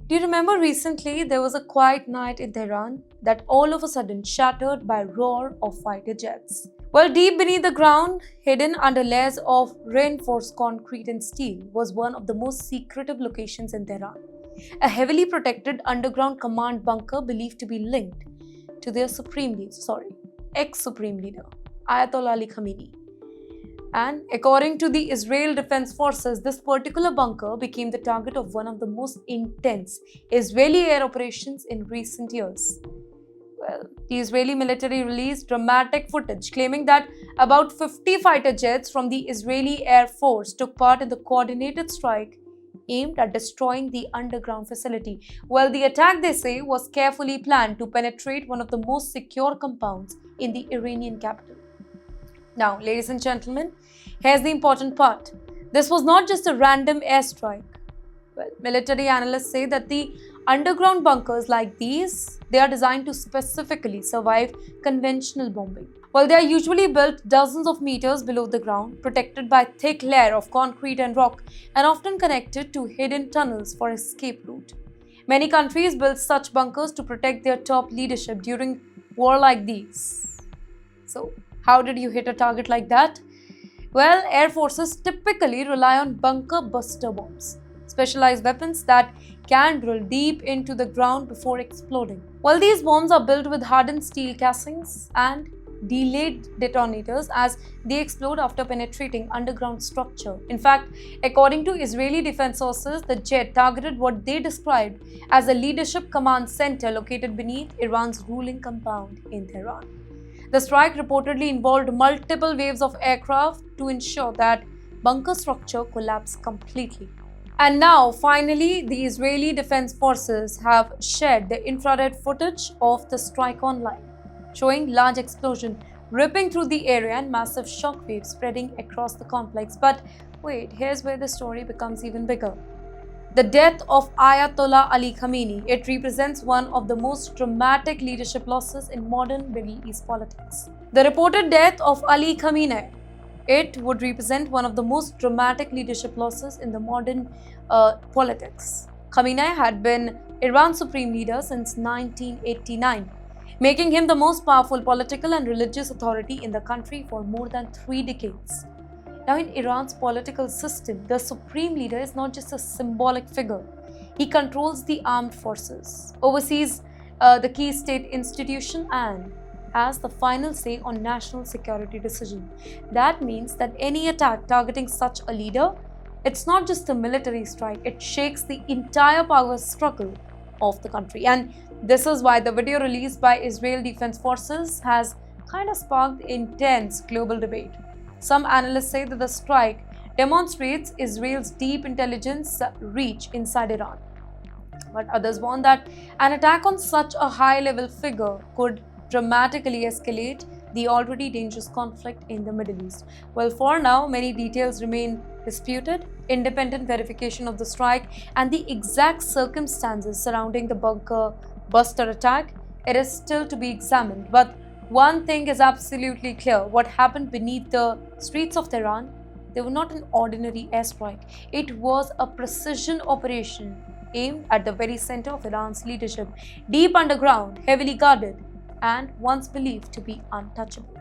Do you remember recently there was a quiet night in Tehran that all of a sudden shattered by roar of fighter jets? Well, deep beneath the ground, hidden under layers of reinforced concrete and steel, was one of the most secretive locations in Tehran. A heavily protected underground command bunker believed to be linked to their ex-supreme leader, Ayatollah Ali Khamenei. And according to the Israel Defense Forces, this particular bunker became the target of one of the most intense Israeli air operations in recent years. Well, the Israeli military released dramatic footage claiming that about 50 fighter jets from the Israeli Air Force took part in the coordinated strike aimed at destroying the underground facility. Well, the attack, they say, was carefully planned to penetrate one of the most secure compounds in the Iranian capital. Now, ladies and gentlemen, here's the important part. This was not just a random airstrike. Well, military analysts say that the underground bunkers like these, they are designed to specifically survive conventional bombing. Well, they are usually built dozens of meters below the ground, protected by thick layer of concrete and rock, and often connected to hidden tunnels for escape route. Many countries build such bunkers to protect their top leadership during war like these. So, how did you hit a target like that? Well, air forces typically rely on bunker buster bombs, specialized weapons that can drill deep into the ground before exploding. Well, these bombs are built with hardened steel castings and delayed detonators as they explode after penetrating underground structure. In fact, according to Israeli defense sources, the jet targeted what they described as a leadership command center located beneath Iran's ruling compound in Tehran. The strike reportedly involved multiple waves of aircraft to ensure that bunker structure collapsed completely. And now, finally, the Israeli Defense Forces have shared the infrared footage of the strike online, showing large explosion ripping through the area and massive shockwaves spreading across the complex. But wait, here's where the story becomes even bigger. The death of Ayatollah Ali Khamenei, it represents one of the most dramatic leadership losses in modern Middle East politics. The reported death of Ali Khamenei, it would represent one of the most dramatic leadership losses in the modern politics. Khamenei had been Iran's supreme leader since 1989, making him the most powerful political and religious authority in the country for more than 3 decades. Now, in Iran's political system, the supreme leader is not just a symbolic figure. He controls the armed forces, oversees the key state institution, and has the final say on national security decisions. That means that any attack targeting such a leader, it's not just a military strike, it shakes the entire power struggle of the country. And this is why the video released by Israel Defense Forces has kind of sparked intense global debate. Some analysts say that the strike demonstrates Israel's deep intelligence reach inside Iran. But others warn that an attack on such a high-level figure could dramatically escalate the already dangerous conflict in the Middle East. Well, for now, many details remain disputed. Independent verification of the strike and the exact circumstances surrounding the bunker buster attack, it is still to be examined. But one thing is absolutely clear: what happened beneath the streets of Tehran, they were not an ordinary airstrike. It was a precision operation aimed at the very center of Iran's leadership, deep underground, heavily guarded, and once believed to be untouchable.